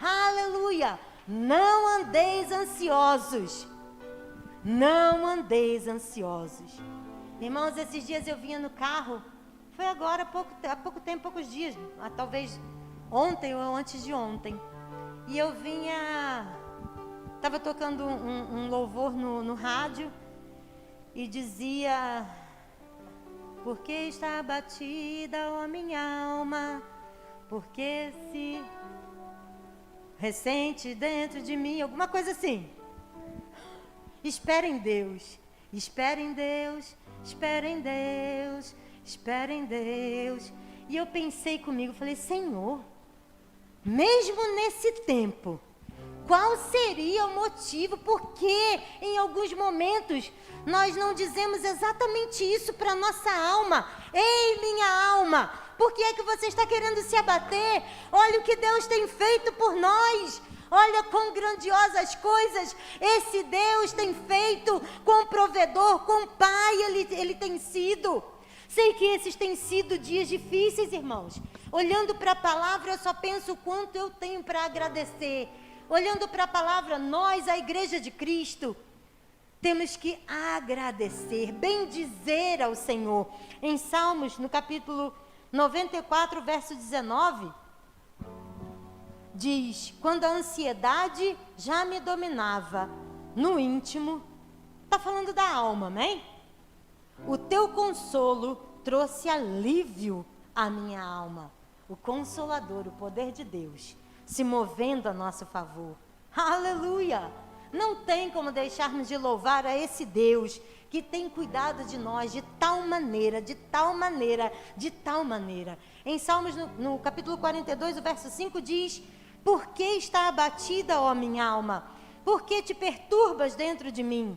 aleluia. Não andeis ansiosos. Não andeis ansiosos. Irmãos, esses dias eu vinha no carro, foi agora há pouco tempo, poucos dias, talvez ontem ou antes de ontem. E eu estava tocando um louvor no rádio e dizia: por que está abatida, ó minha alma? Porque se ressente dentro de mim, alguma coisa assim. Espera em Deus, espera em Deus, espera em Deus, espera em Deus. E eu pensei comigo, falei: Senhor, mesmo nesse tempo, qual seria o motivo? Porque em alguns momentos nós não dizemos exatamente isso para a nossa alma. Ei, minha alma, por que é que você está querendo se abater? Olha o que Deus tem feito por nós. Olha quão grandiosas coisas esse Deus tem feito, com o provedor, com o Pai ele tem sido. Sei que esses têm sido dias difíceis, irmãos. Olhando para a palavra, eu só penso o quanto eu tenho para agradecer. Olhando para a palavra, nós, a Igreja de Cristo, temos que agradecer, bendizer ao Senhor. Em Salmos, no capítulo 94, verso 19, diz: quando a ansiedade já me dominava no íntimo, está falando da alma, amém? O teu consolo trouxe alívio à minha alma. O Consolador, o poder de Deus, se movendo a nosso favor. Aleluia! Não tem como deixarmos de louvar a esse Deus que tem cuidado de nós de tal maneira, de tal maneira, de tal maneira. Em Salmos, no capítulo 42, o verso 5 diz: por que está abatida, ó minha alma? Por que te perturbas dentro de mim?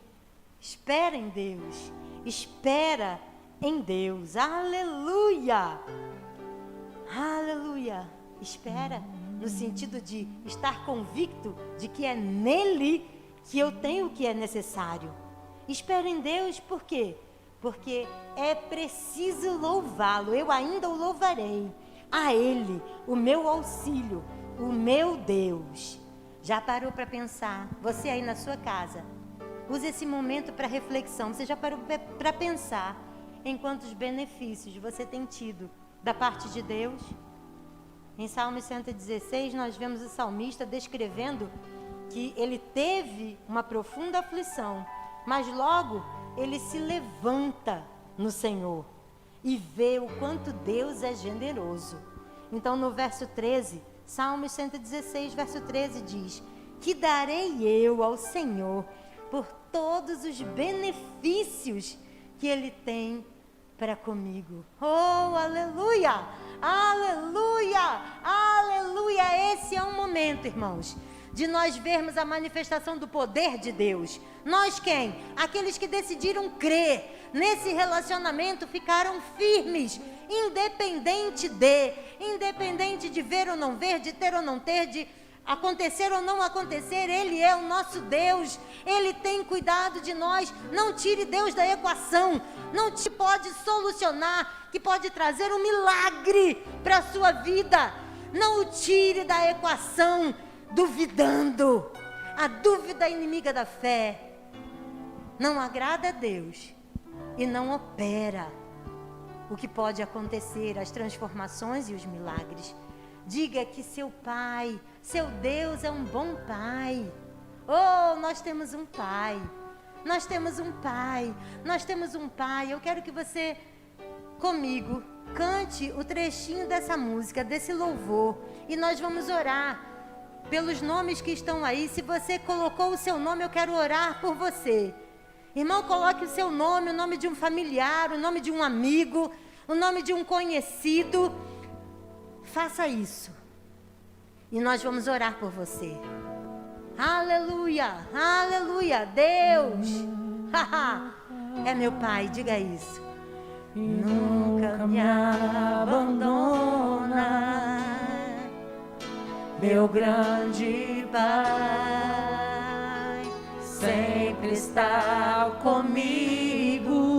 Espera em Deus, espera em Deus. Aleluia! Aleluia! Espera, no sentido de estar convicto de que é nele que eu tenho o que é necessário. Espera em Deus, por quê? Porque é preciso louvá-lo, eu ainda o louvarei. A Ele, o meu auxílio, o meu Deus. Já parou para pensar? Você aí na sua casa, use esse momento para reflexão. Você já parou para pensar em quantos benefícios você tem tido da parte de Deus? Em Salmo 116, nós vemos o salmista descrevendo que ele teve uma profunda aflição, mas logo ele se levanta no Senhor e vê o quanto Deus é generoso. Então, no verso 13, Salmos 116, verso 13 diz: que darei eu ao Senhor por todos os benefícios que Ele tem para comigo. Oh, aleluia! Aleluia! Aleluia! Esse é um momento, irmãos, de nós vermos a manifestação do poder de Deus. Nós quem? Aqueles que decidiram crer nesse relacionamento, ficaram firmes, independente de ver ou não ver, de ter ou não ter, de acontecer ou não acontecer. Ele é o nosso Deus, Ele tem cuidado de nós. Não tire Deus da equação, não te pode solucionar, que pode trazer um milagre para a sua vida. Não o tire da equação duvidando. A dúvida é inimiga da fé, não agrada a Deus e não opera o que pode acontecer, as transformações e os milagres. Diga que seu Pai, seu Deus é um bom Pai. Oh, nós temos um Pai, nós temos um Pai, nós temos um Pai. Eu quero que você, comigo, cante o trechinho dessa música, desse louvor, e nós vamos orar pelos nomes que estão aí. Se você colocou o seu nome, eu quero orar por você. Irmão, coloque o seu nome, o nome de um familiar, o nome de um amigo, o nome de um conhecido. Faça isso. E nós vamos orar por você. Aleluia, aleluia. Deus é meu Pai, diga isso. Nunca me abandona, meu grande Pai, sempre está comigo.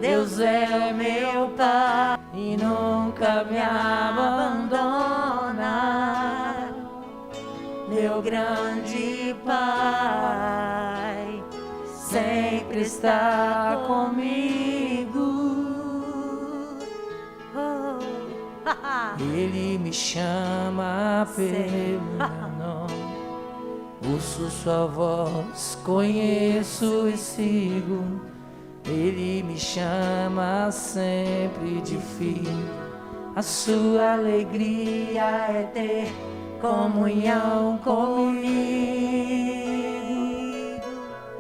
Deus é meu Pai e nunca me abandona, meu grande Pai, sempre está comigo. Ele me chama pelo meu nome, ouço sua voz, conheço e sigo. Ele me chama sempre de filho, a sua alegria é ter comunhão comigo.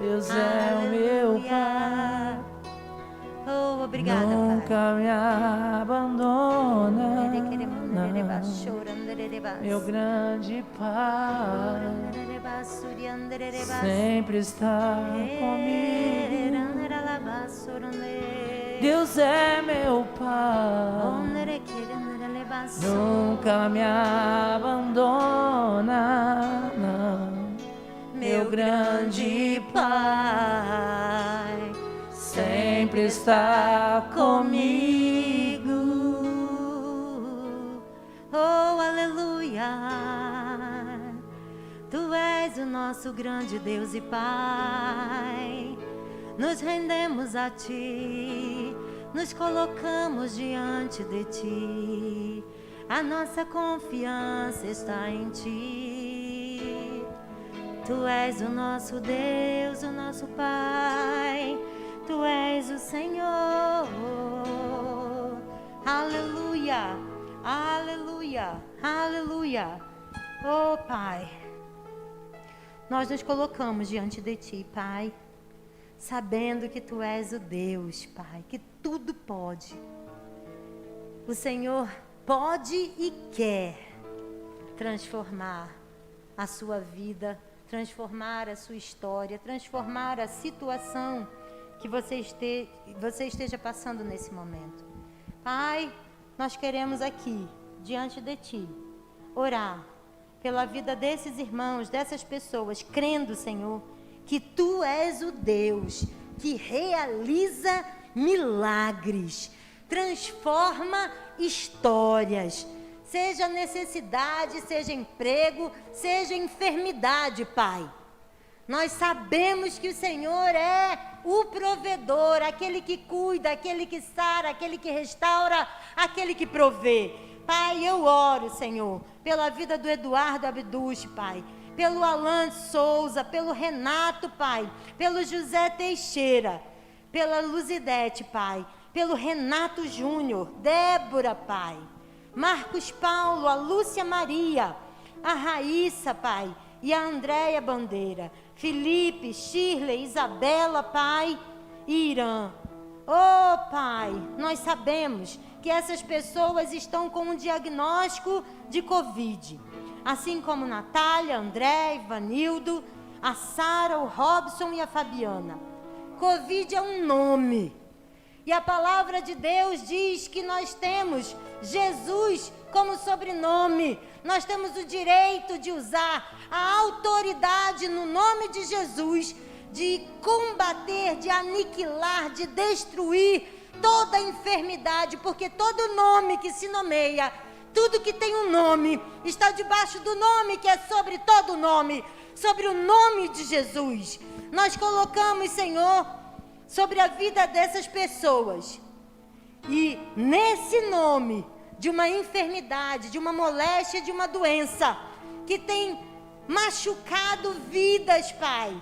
Deus é o meu Pai, oh, obrigada, nunca Pai. me abandona, meu grande Pai, sempre está comigo. Deus é meu Pai, nunca me abandona, não. Meu grande Pai, sempre está comigo. Oh, aleluia. Tu és o nosso grande Deus e Pai. Nos rendemos a Ti, nos colocamos diante de Ti. A nossa confiança está em Ti. Tu és o nosso Deus, o nosso Pai. Tu és o Senhor. Aleluia, aleluia, aleluia. Oh, Pai, nós nos colocamos diante de Ti, Pai, sabendo que Tu és o Deus, Pai, que tudo pode. O Senhor pode e quer transformar a sua vida, transformar a sua história, transformar a situação que você esteja passando nesse momento. Pai, nós queremos aqui, diante de Ti, orar pela vida desses irmãos, dessas pessoas, crendo, Senhor, que Tu és o Deus que realiza milagres, transforma histórias, seja necessidade, seja emprego, seja enfermidade, Pai. Nós sabemos que o Senhor é o provedor, aquele que cuida, aquele que sara, aquele que restaura, aquele que provê. Pai, eu oro, Senhor, pela vida do Eduardo Abduche, Pai, pelo Alan Souza, pelo Renato, Pai, pelo José Teixeira, pela Luzidete, Pai, pelo Renato Júnior, Débora, Pai, Marcos Paulo, a Lúcia Maria, a Raíssa, Pai, e a Andréia Bandeira, Felipe, Shirley, Isabela, Pai, e Irã. Oh, Pai, nós sabemos que essas pessoas estão com um diagnóstico de Covid. Assim como Natália, André, Ivanildo, a Sara, o Robson e a Fabiana. Covid é um nome. E a palavra de Deus diz que nós temos Jesus como sobrenome. Nós temos o direito de usar a autoridade no nome de Jesus, de combater, de aniquilar, de destruir toda enfermidade, porque todo nome que se nomeia, tudo que tem um nome, está debaixo do nome que é sobre todo nome, sobre o nome de Jesus. Nós colocamos, Senhor, sobre a vida dessas pessoas. E nesse nome de uma enfermidade, de uma moléstia, de uma doença que tem machucado vidas, Pai,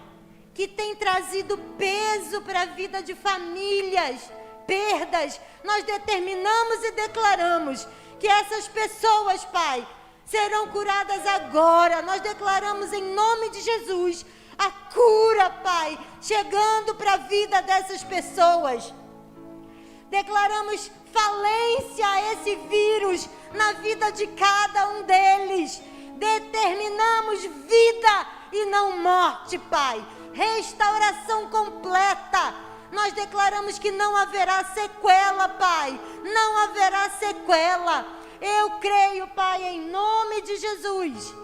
que tem trazido peso para a vida de famílias, perdas, nós determinamos e declaramos que essas pessoas, Pai, serão curadas agora. Nós declaramos em nome de Jesus a cura, Pai, chegando para a vida dessas pessoas. Declaramos falência a esse vírus na vida de cada um deles. Determinamos vida e não morte, Pai. Restauração completa. Nós declaramos que não haverá sequela, Pai. Não haverá sequela. Eu creio, Pai, em nome de Jesus,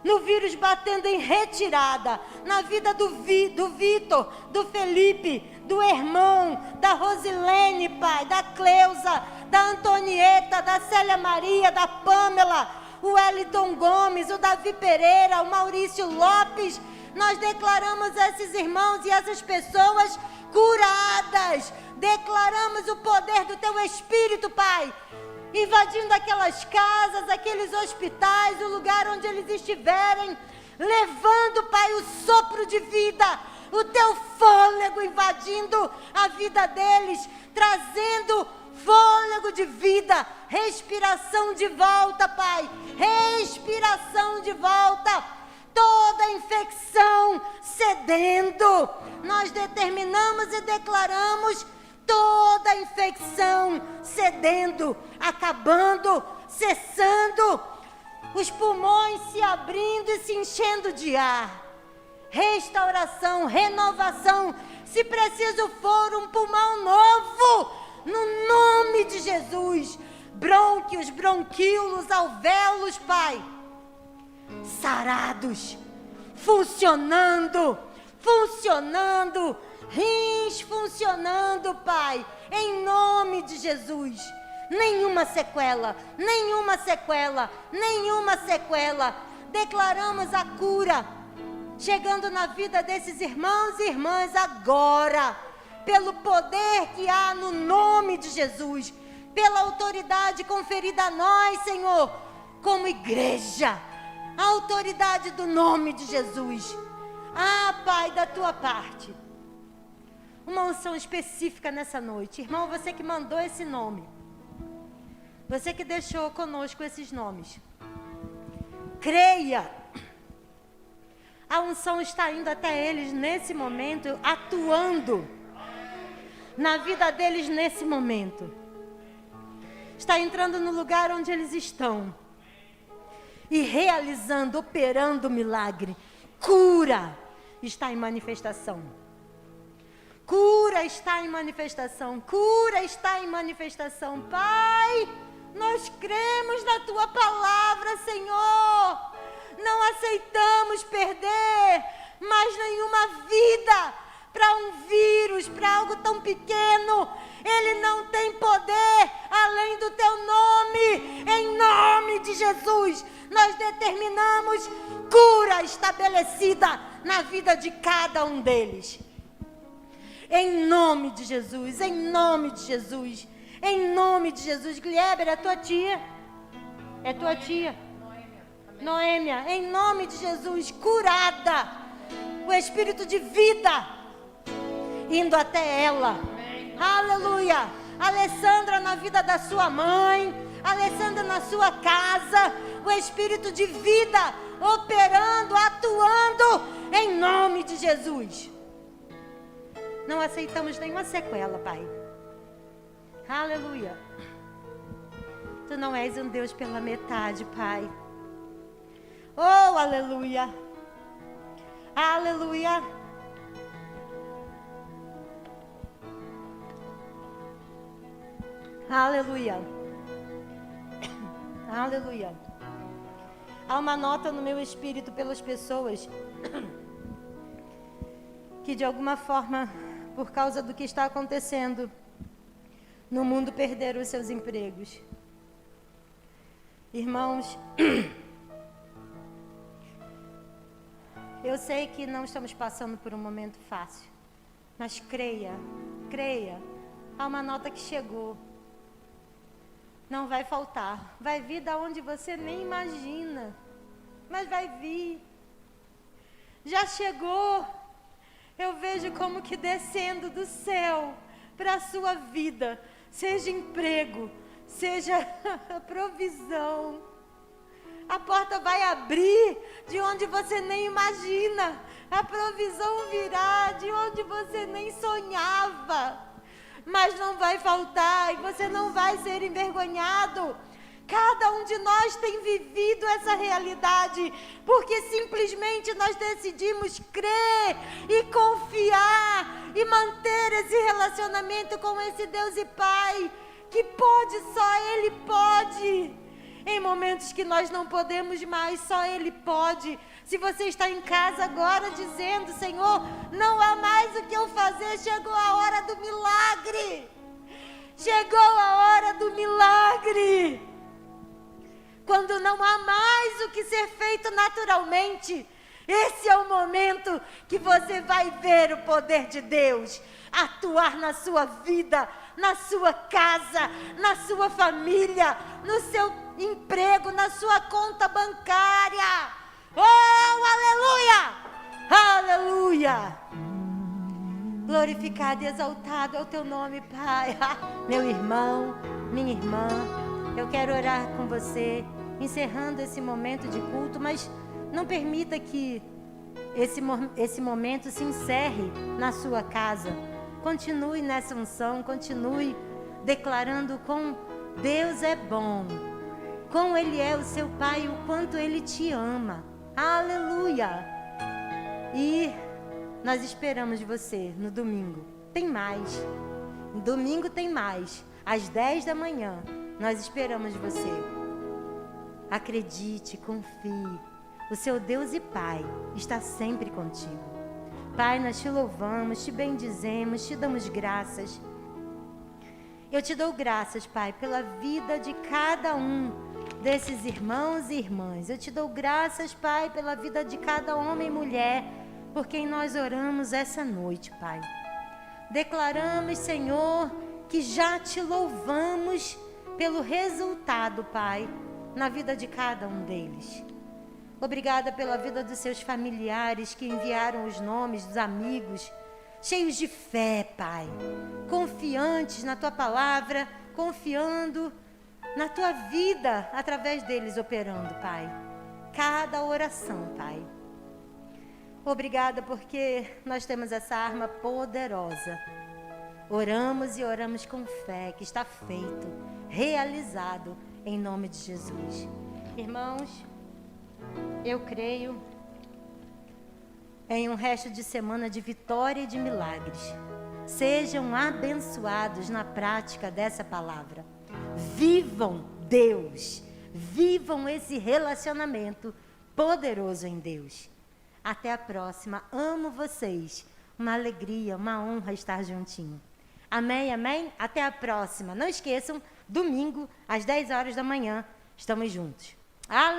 no vírus batendo em retirada, na vida do Vitor, do Felipe, do irmão, da Rosilene, Pai, da Cleusa, da Antonieta, da Célia Maria, da Pâmela, o Wellington Gomes, o Davi Pereira, o Maurício Lopes. Nós declaramos esses irmãos e essas pessoas curadas. Declaramos o poder do Teu Espírito, Pai, invadindo aquelas casas, aqueles hospitais, o lugar onde eles estiverem, levando, Pai, o sopro de vida, o Teu fôlego invadindo a vida deles, trazendo fôlego de vida, respiração de volta, Pai, respiração de volta. Toda infecção cedendo, nós determinamos e declaramos toda infecção cedendo, acabando, cessando, os pulmões se abrindo e se enchendo de ar. Restauração, renovação, se preciso for um pulmão novo, no nome de Jesus. Brônquios, bronquíolos, alvéolos, Pai, sarados, funcionando, rins funcionando, Pai, em nome de Jesus. Nenhuma sequela. Declaramos a cura chegando na vida desses irmãos e irmãs agora, pelo poder que há no nome de Jesus, pela autoridade conferida a nós, Senhor, como igreja, a autoridade do nome de Jesus. Ah, Pai, da Tua parte, uma unção específica nessa noite. Irmão, você que mandou esse nome, você que deixou conosco esses nomes, creia, a unção está indo até eles nesse momento, atuando na vida deles nesse momento. Está entrando no lugar onde eles estão e realizando, operando milagre. Cura está em manifestação. Cura está em manifestação. Cura está em manifestação. Pai, nós cremos na Tua palavra, Senhor. Não aceitamos perder mais nenhuma vida para um vírus, para algo tão pequeno. Ele não tem poder além do Teu nome. Em nome de Jesus, nós determinamos cura estabelecida na vida de cada um deles. Em nome de Jesus, em nome de Jesus, em nome de Jesus. Glieber, é tua tia. É tua tia. Noêmia, em nome de Jesus, curada. O espírito de vida indo até ela. Aleluia. Alessandra na vida da sua mãe, Alessandra na sua casa, o espírito de vida operando, atuando em nome de Jesus. Não aceitamos nenhuma sequela, Pai. Aleluia. Tu não és um Deus pela metade, Pai. Oh, aleluia. Aleluia. Aleluia. Aleluia. Há uma nota no meu espírito pelas pessoas que de alguma forma, por causa do que está acontecendo no mundo, perderam os seus empregos. Irmãos, eu sei que não estamos passando por um momento fácil, mas creia, há uma nota que chegou. Não vai faltar, vai vir da onde você nem imagina, mas vai vir. Já chegou. Eu vejo como que descendo do céu para a sua vida, seja emprego, seja provisão. A porta vai abrir de onde você nem imagina. A provisão virá de onde você nem sonhava. Mas não vai faltar e você não vai ser envergonhado. Cada um de nós tem vivido essa realidade, porque simplesmente nós decidimos crer e confiar e manter esse relacionamento com esse Deus e Pai, que pode, só Ele pode. Em momentos que nós não podemos mais, só Ele pode. Se você está em casa agora dizendo, Senhor, não há mais o que eu fazer, chegou a hora do milagre. Chegou a hora do milagre. Quando não há mais o que ser feito naturalmente, esse é o momento que você vai ver o poder de Deus atuar na sua vida, na sua casa, na sua família, no seu emprego, na sua conta bancária. Oh, aleluia! Aleluia! Glorificado e exaltado é o teu nome, Pai. Meu irmão, minha irmã, eu quero orar com você, encerrando esse momento de culto, mas não permita que esse momento se encerre na sua casa. Continue nessa unção, continue declarando como Deus é bom, como Ele é o seu Pai e o quanto Ele te ama. Aleluia! E nós esperamos você no domingo. Tem mais. No domingo tem mais. Às 10 da manhã, nós esperamos você. Acredite, confie. O seu Deus e Pai está sempre contigo. Pai, nós te louvamos, te bendizemos, te damos graças. Eu te dou graças, Pai, pela vida de cada um desses irmãos e irmãs. Eu te dou graças, Pai, pela vida de cada homem e mulher por quem nós oramos essa noite, Pai. Declaramos, Senhor, que já te louvamos pelo resultado, Pai, na vida de cada um deles. Obrigada pela vida dos seus familiares que enviaram os nomes dos amigos, cheios de fé, Pai, confiantes na Tua palavra, confiando na Tua vida, através deles operando, Pai. Cada oração, Pai. Obrigada porque nós temos essa arma poderosa. Oramos e oramos com fé, que está feito, realizado, em nome de Jesus. Irmãos, eu creio em um resto de semana de vitória e de milagres. Sejam abençoados na prática dessa palavra. Vivam Deus. Vivam esse relacionamento poderoso em Deus. Até a próxima. Amo vocês. Uma alegria, uma honra estar juntinho. Amém, amém? Até a próxima. Não esqueçam, domingo, às 10 horas da manhã, estamos juntos. Aleluia.